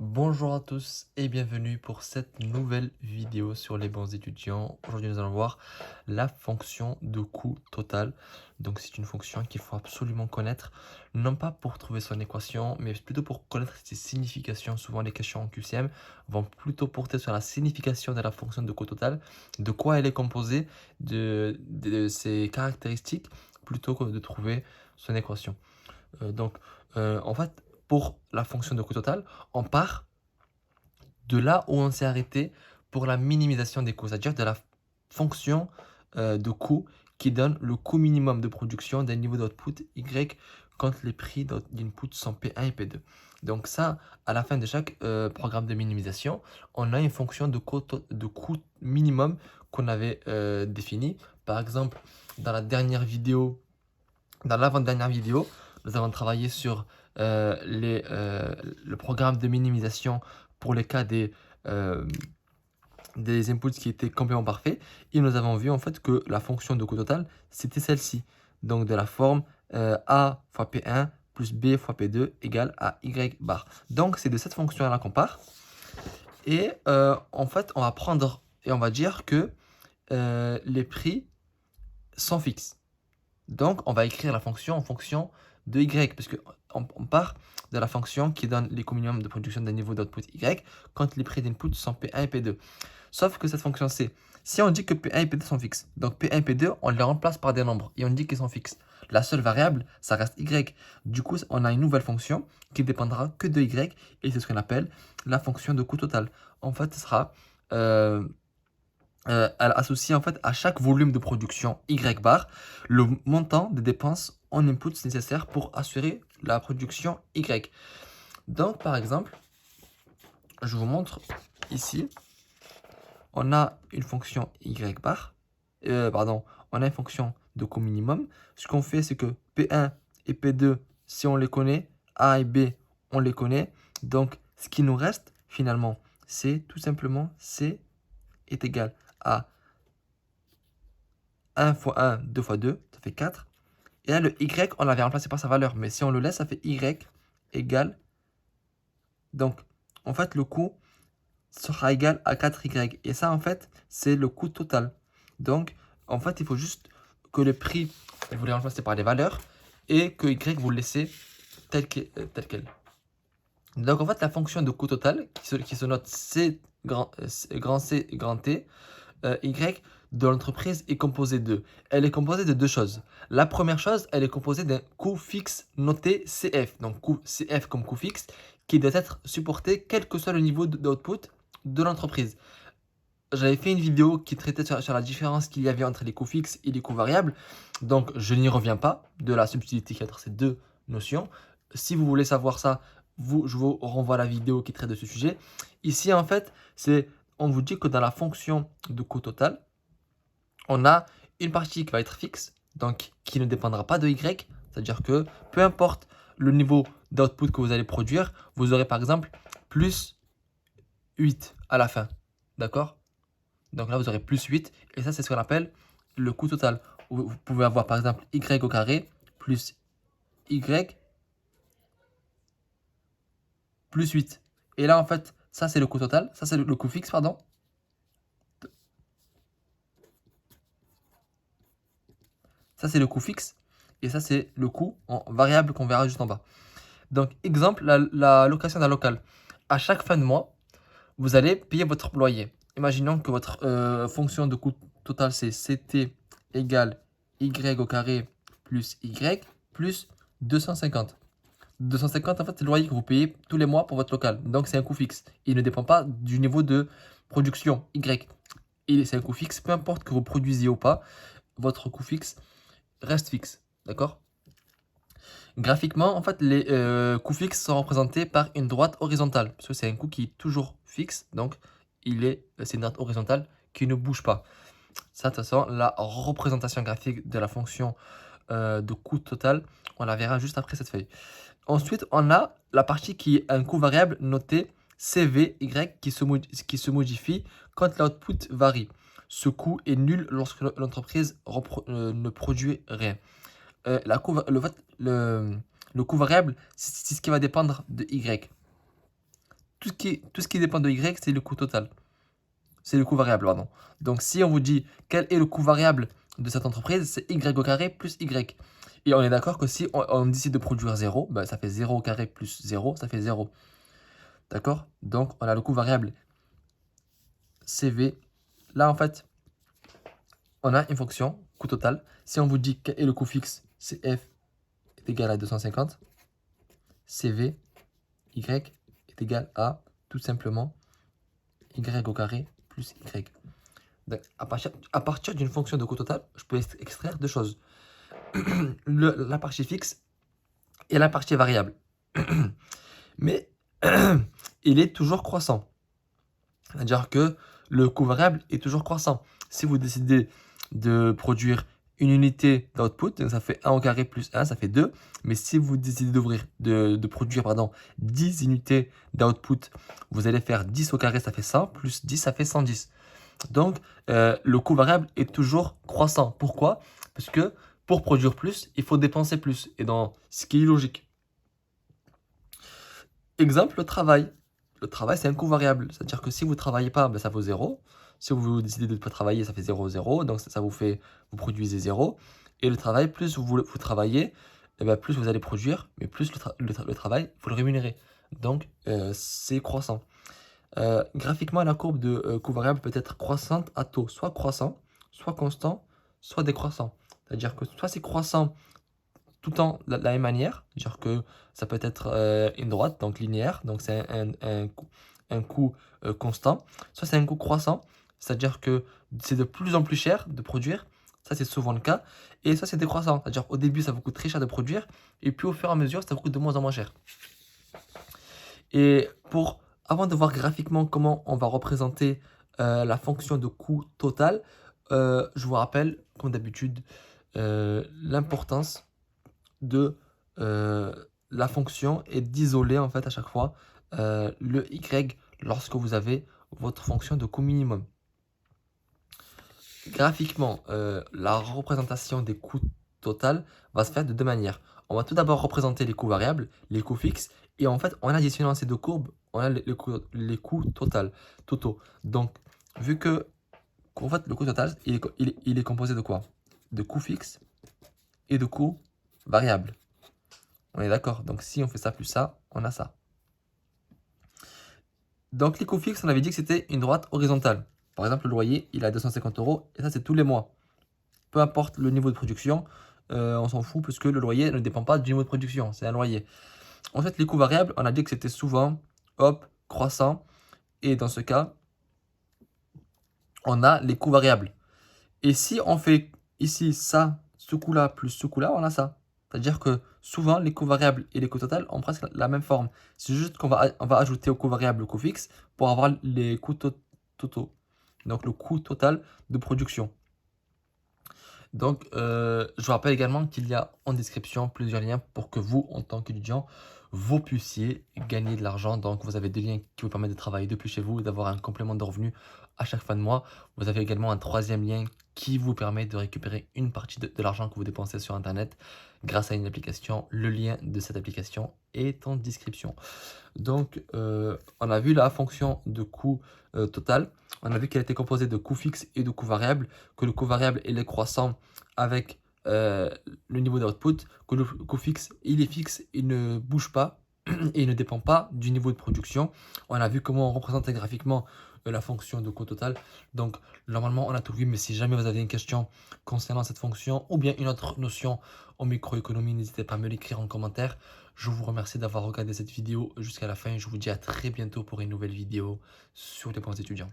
Bonjour à tous et bienvenue pour cette nouvelle vidéo sur les bons étudiants. Aujourd'hui, nous allons voir la fonction de coût total. Donc, c'est une fonction qu'il faut absolument connaître, non pas pour trouver son équation, mais plutôt pour connaître ses significations. Souvent, les questions en QCM vont plutôt porter sur la signification de la fonction de coût total, de quoi elle est composée, de ses caractéristiques, plutôt que de trouver son équation. En fait, pour la fonction de coût total, on part de là où on s'est arrêté pour la minimisation des coûts, c'est-à-dire de la fonction de coût qui donne le coût minimum de production d'un niveau d'output Y quand les prix d'input sont P1 et P2. Donc ça, à la fin de chaque programme de minimisation, on a une fonction de coût minimum qu'on avait définie. Par exemple, dans la dernière vidéo, dans l'avant-dernière vidéo, nous avons travaillé sur le programme de minimisation pour les cas euh, des inputs qui étaient complètement parfaits. Et nous avons vu en fait que la fonction de coût total, c'était celle-ci. Donc de la forme A fois P1 plus B fois P2 égale à Y bar. Donc c'est de cette fonction-là qu'on part. Et en fait, on va prendre et on va dire que les prix sont fixes. Donc, on va écrire la fonction en fonction de y, parce qu'on part de la fonction qui donne les coûts minimums de production d'un niveau d'output y quand les prix d'input sont P1 et P2. Sauf que cette fonction-ci, si on dit que P1 et P2 sont fixes, donc P1 et P2, on les remplace par des nombres et on dit qu'ils sont fixes. La seule variable, ça reste y. Du coup, on a une nouvelle fonction qui dépendra que de y et c'est ce qu'on appelle la fonction de coût total. En fait, ce sera elle associe en fait à chaque volume de production Y bar le montant des dépenses en inputs nécessaires pour assurer la production Y. Donc par exemple, je vous montre ici, on a une fonction Y bar, on a une fonction de coût minimum. Ce qu'on fait, c'est que P1 et P2, si on les connaît, A et B, on les connaît. Donc ce qui nous reste finalement, c'est tout simplement C est égal à 1 fois 1, 2 fois 2, ça fait 4. Et là, le y, on l'avait remplacé par sa valeur. Mais si on le laisse, ça fait y égale. Donc, en fait, le coût sera égal à 4y. Et ça, en fait, c'est le coût total. Donc, en fait, il faut juste que le prix, vous les remplacez par des valeurs et que y, vous le laissez tel quel. Donc, en fait, la fonction de coût total, qui se note C, grand C, grand T, Y de l'entreprise est composée de. Elle est composée de deux choses. La première chose, elle est composée d'un coût fixe noté CF. Donc coût CF comme coût fixe qui doit être supporté quel que soit le niveau d'output de l'entreprise. J'avais fait une vidéo qui traitait sur la différence qu'il y avait entre les coûts fixes et les coûts variables. Donc je n'y reviens pas de la subtilité qui est entre ces deux notions. Si vous voulez savoir ça, je vous renvoie à la vidéo qui traite de ce sujet. Ici, en fait, on vous dit que dans la fonction de coût total, on a une partie qui va être fixe, donc qui ne dépendra pas de Y, c'est-à-dire que peu importe le niveau d'output que vous allez produire, vous aurez par exemple plus 8 à la fin, d'accord? Donc là, vous aurez plus 8, et ça, c'est ce qu'on appelle le coût total. Vous pouvez avoir par exemple Y au carré plus Y plus 8. Et là, en fait, ça, c'est le coût total, ça, c'est le coût fixe, pardon. Ça, c'est le coût fixe, et ça, c'est le coût en variable qu'on verra juste en bas. Donc, exemple, la location d'un local. À chaque fin de mois, vous allez payer votre loyer. Imaginons que votre fonction de coût total, c'est CT égale Y au carré plus Y plus 250. 250, en fait, c'est le loyer que vous payez tous les mois pour votre local. Donc, c'est un coût fixe. Il ne dépend pas du niveau de production Y. Et c'est un coût fixe, peu importe que vous produisiez ou pas, votre coût fixe reste fixe. D'accord? Graphiquement, en fait, les coûts fixes sont représentés par une droite horizontale, parce que c'est un coût qui est toujours fixe, donc c'est une droite horizontale qui ne bouge pas. Ça, de toute façon, la représentation graphique de la fonction de coût total, on la verra juste après cette feuille. Ensuite, on a la partie qui est un coût variable noté CVY qui se modifie quand l'output varie. Ce coût est nul lorsque l'entreprise ne produit rien. Le coût variable, c'est ce qui va dépendre de Y. tout ce qui dépend de Y, c'est le coût total. C'est le coût variable, pardon. Donc, si on vous dit quel est le coût variable de cette entreprise, c'est Y au carré plus Y. Et on est d'accord que si on décide de produire 0, ben, ça fait 0 au carré plus 0, ça fait 0. D'accord? Donc, on a le coût variable CV. Là, en fait, on a une fonction, coût total. Si on vous dit quel est le coût fixe, c'est F est égal à 250. CV, Y est égal à, tout simplement, Y au carré plus Y. Donc, à partir d'une fonction de coût total, je peux extraire deux choses. La partie fixe et la partie variable. Mais il est toujours croissant. C'est-à-dire que le coût variable est toujours croissant. Si vous décidez de produire une unité d'output, donc ça fait 1 au carré plus 1, ça fait 2. Mais si vous décidez de produire 10 unités d'output, vous allez faire 10 au carré, ça fait 100, plus 10, ça fait 110. Donc, le coût variable est toujours croissant. Pourquoi? Parce que pour produire plus, il faut dépenser plus. Et dans ce qui est logique. Exemple, le travail. Le travail, c'est un coût variable. C'est-à-dire que si vous ne travaillez pas, ben, ça vaut 0. Si vous décidez de ne pas travailler, ça fait 0, 0. Donc, ça vous produisez 0. Et le travail, plus vous travaillez, eh ben, plus vous allez produire, mais plus le travail, il faut le rémunérer. Donc, c'est croissant. Graphiquement, la courbe de coût variable peut être croissante à taux soit croissant, soit constant, soit décroissant. C'est-à-dire que soit c'est croissant tout le temps de la même manière, c'est-à-dire que ça peut être une droite, donc linéaire, donc c'est un coût constant, soit c'est un coût croissant, c'est-à-dire que c'est de plus en plus cher de produire, ça c'est souvent le cas, et ça c'est décroissant, c'est-à-dire qu'au début ça vous coûte très cher de produire, et puis au fur et à mesure ça vous coûte de moins en moins cher. Et avant de voir graphiquement comment on va représenter la fonction de coût total, je vous rappelle, comme d'habitude, l'importance de la fonction et d'isoler en fait à chaque fois le y lorsque vous avez votre fonction de coût minimum. Graphiquement, la représentation des coûts total va se faire de deux manières. On va tout d'abord représenter les coûts variables, les coûts fixes, et en fait, en additionnant ces deux courbes, on a les coûts totaux. Donc, vu que en fait, le coût total, il est composé de quoi? De coûts fixes et de coûts variables. On est d'accord? Donc, si on fait ça plus ça, on a ça. Donc, les coûts fixes, on avait dit que c'était une droite horizontale. Par exemple, le loyer, il est à 250 €, et ça, c'est tous les mois. Peu importe le niveau de production, on s'en fout, parce que le loyer ne dépend pas du niveau de production, c'est un loyer. En fait, les coûts variables, on a dit que c'était souvent, croissant, et dans ce cas, on a les coûts variables. Et si on fait ici ça, ce coût-là, plus ce coût-là, on a ça. C'est-à-dire que souvent, les coûts variables et les coûts totaux ont presque la même forme. C'est juste qu'on va ajouter au coût variable le coût fixe pour avoir les coûts totaux. Donc, le coût total de production. Donc, je vous rappelle également qu'il y a en description plusieurs liens pour que vous, en tant qu'étudiant, vous puissiez gagner de l'argent. Donc, vous avez des liens qui vous permettent de travailler depuis chez vous et d'avoir un complément de revenus à chaque fin de mois. Vous avez également un troisième lien qui vous permet de récupérer une partie de l'argent que vous dépensez sur Internet grâce à une application. Le lien de cette application est en description. Donc, on a vu la fonction de coût total. On a vu qu'elle était composée de coûts fixes et de coûts variables, que le coût variable il est croissant avec le niveau d'output, que le coût fixe il est fixe, il ne bouge pas et il ne dépend pas du niveau de production. On a vu comment on représentait graphiquement la fonction de coût total. Donc normalement on a tout vu, mais si jamais vous avez une question concernant cette fonction ou bien une autre notion en microéconomie, n'hésitez pas à me l'écrire en commentaire. Je vous remercie d'avoir regardé cette vidéo jusqu'à la fin. Je vous dis à très bientôt pour une nouvelle vidéo sur les points étudiants.